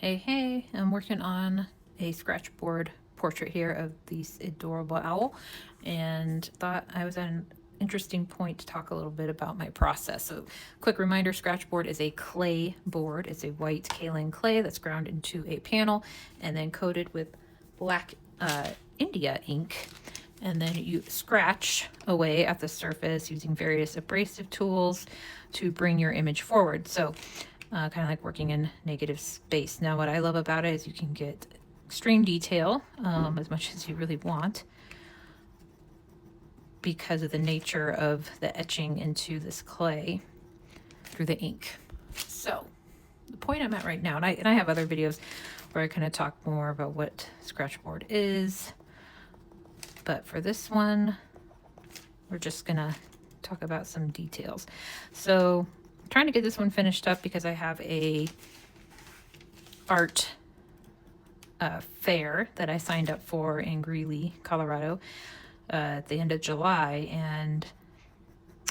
Hey, I'm working on a Scratchboard portrait here of this adorable owl and thought I was at an interesting point to talk a little bit about my process. So, quick reminder, Scratchboard is a clay board. It's a white kaolin clay that's ground into a panel and then coated with black India ink. And then you scratch away at the surface using various abrasive tools to bring your image forward. So kind of like working in negative space. Now, what I love about it is you can get extreme detail as much as you really want because of the nature of the etching into this clay through the ink. So the point I'm at right now, and I have other videos where I kind of talk more about what Scratchboard is, but for this one, we're just gonna talk about some details. So I'm trying to get this one finished up because I have a art fair that I signed up for in Greeley, Colorado at the end of July, and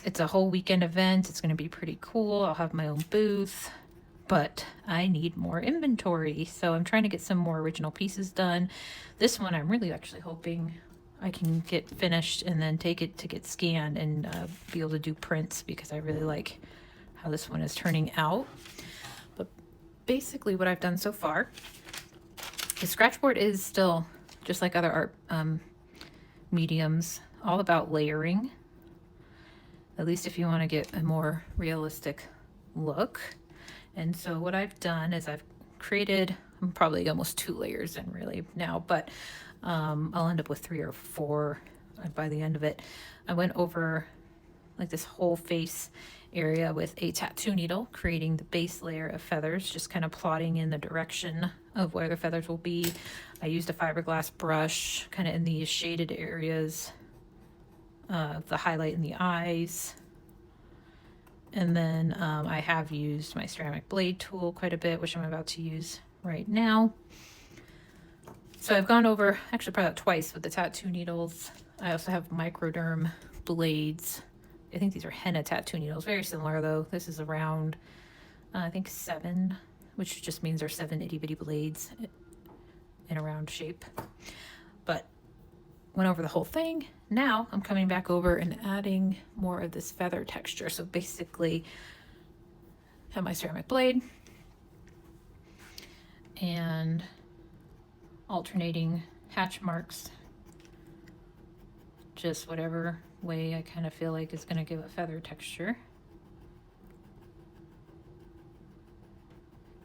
it's a whole weekend event. It's going to be pretty cool. I'll have my own booth, but I need more inventory, so I'm trying to get some more original pieces done. This one I'm really actually hoping I can get finished and then take it to get scanned and be able to do prints because I really like how this one is turning out. But basically what I've done so far is Scratchboard is still, just like other art mediums, all about layering, at least if you want to get a more realistic look. And so what I've done is I've created probably almost 2 layers in really now, but I'll end up with 3 or 4 by the end of it. I went over like this whole face area with a tattoo needle, creating the base layer of feathers, just kind of plotting in the direction of where the feathers will be. I used a fiberglass brush kind of in these shaded areas, the highlight in the eyes. And then I have used my ceramic blade tool quite a bit, which I'm about to use right now. So I've gone over, actually probably twice with the tattoo needles. I also have microderm blades. I think these are henna tattoo needles, very similar though. This is around, I think 7, which just means they're 7 itty bitty blades in a round shape. But went over the whole thing. Now I'm coming back over and adding more of this feather texture. So basically, have my ceramic blade and alternating hatch marks, just whatever way I kind of feel like is going to give a feather texture.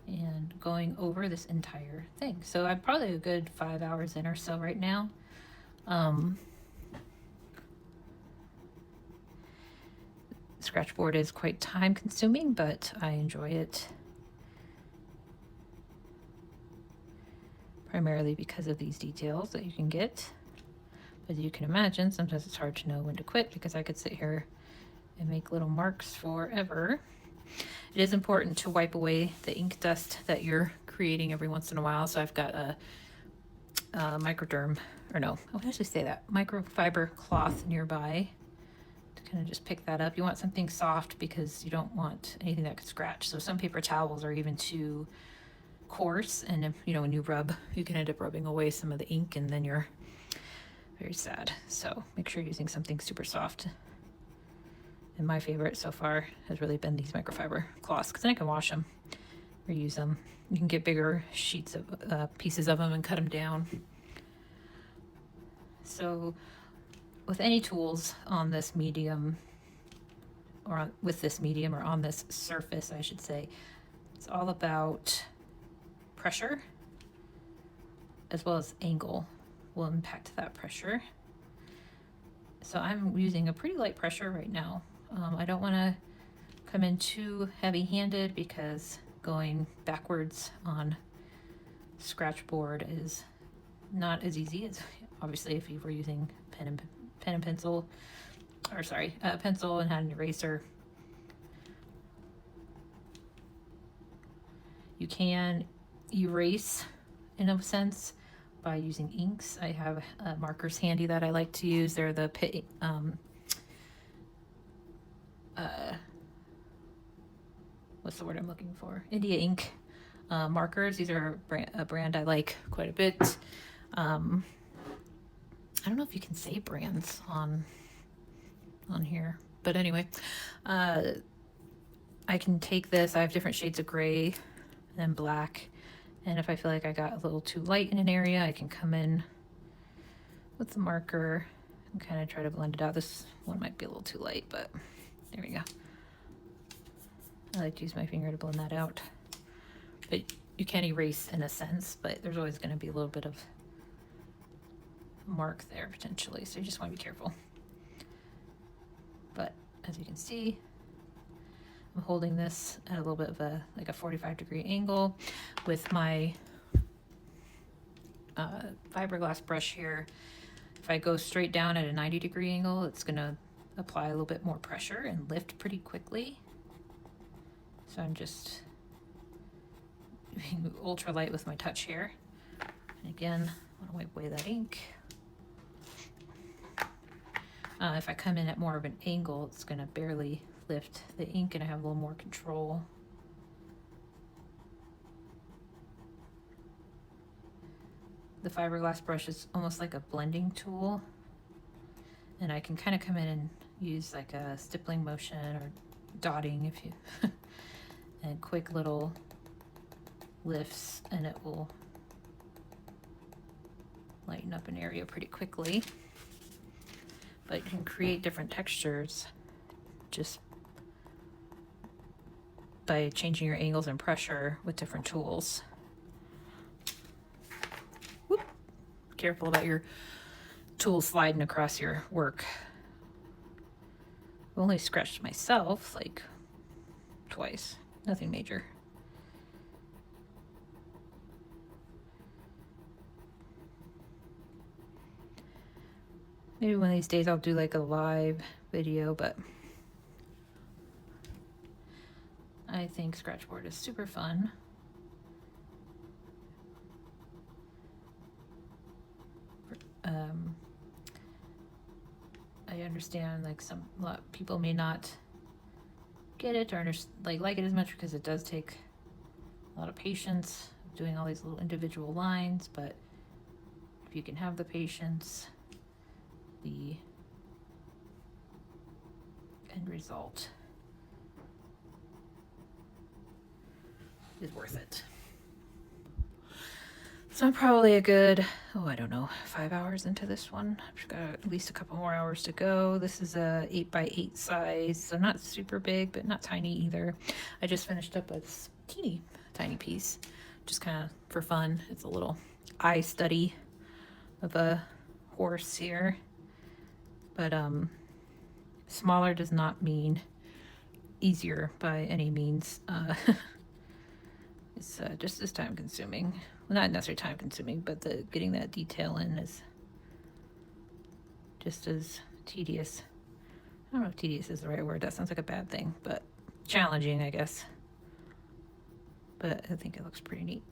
And going over this entire thing. So I'm probably a good 5 hours in or so right now. Scratchboard is quite time consuming, but I enjoy it primarily because of these details that you can get. As you can imagine, sometimes it's hard to know when to quit because I could sit here and make little marks forever. It is important to wipe away the ink dust that you're creating every once in a while. So I've got a microderm, or no, I would actually say that, microfiber cloth nearby to kind of just pick that up. You want something soft because you don't want anything that could scratch. So some paper towels are even too coarse, and if, you know, when you rub, you can end up rubbing away some of the ink and then you're very sad. So make sure you're using something super soft. And my favorite so far has really been these microfiber cloths, because then I can wash them, reuse them. You can get bigger sheets of pieces of them and cut them down. So with any tools on this medium, or with this medium, or on this surface, I should say, it's all about pressure as well as angle will impact that pressure. So I'm using a pretty light pressure right now. I don't want to come in too heavy-handed because going backwards on Scratchboard is not as easy as obviously if you were using pen and pencil, or sorry, pencil and had an eraser. You can erase in a sense by using inks. I have markers handy that I like to use. They're the what's the word I'm looking for? India ink markers. These are a brand I like quite a bit. I don't know if you can say brands on here, but anyway, I can take this. I have different shades of gray and black, and if I feel like I got a little too light in an area, I can come in with the marker and kind of try to blend it out. This one might be a little too light, but there we go. I like to use my finger to blend that out. But you can erase in a sense, but there's always going to be a little bit of mark there potentially, so you just want to be careful. But as you can see, I'm holding this at a little bit of a 45-degree angle with my fiberglass brush here. If I go straight down at a 90-degree angle, it's going to apply a little bit more pressure and lift pretty quickly. So I'm just being ultra light with my touch here. And again, I want to wipe away that ink. If I come in at more of an angle, it's going to barely lift the ink and I have a little more control. The fiberglass brush is almost like a blending tool, and I can kind of come in and use like a stippling motion or dotting if you and quick little lifts, and it will lighten up an area pretty quickly. But you can create different textures just by changing your angles and pressure with different tools. Whoop. Careful about your tools sliding across your work. I've only scratched myself like twice, nothing major. Maybe one of these days I'll do like a live video, but I think Scratchbord is super fun. I understand like a lot of people may not get it or like it as much because it does take a lot of patience doing all these little individual lines, but if you can have the patience, the end result is worth it. So I'm probably a good, I don't know, 5 hours into this one. I've got at least a couple more hours to go. This is a 8x8 size, so not super big, but not tiny either. I just finished up a teeny tiny piece, just kind of for fun. It's a little eye study of a horse here. But smaller does not mean easier by any means. It's just as time consuming. Well, not necessarily time consuming, but getting that detail in is just as tedious. I don't know if tedious is the right word. That sounds like a bad thing, but challenging, I guess. But I think it looks pretty neat.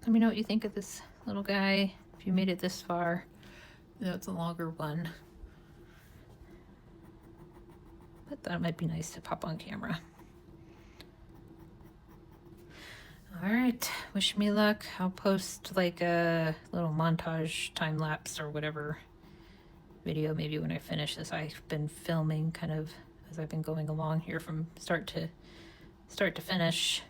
Let me know what you think of this little guy. If you made it this far, it's a longer one. But that might be nice to pop on camera. All right, wish me luck. I'll post like a little montage time lapse or whatever video maybe when I finish this. I've been filming kind of as I've been going along here from start to finish.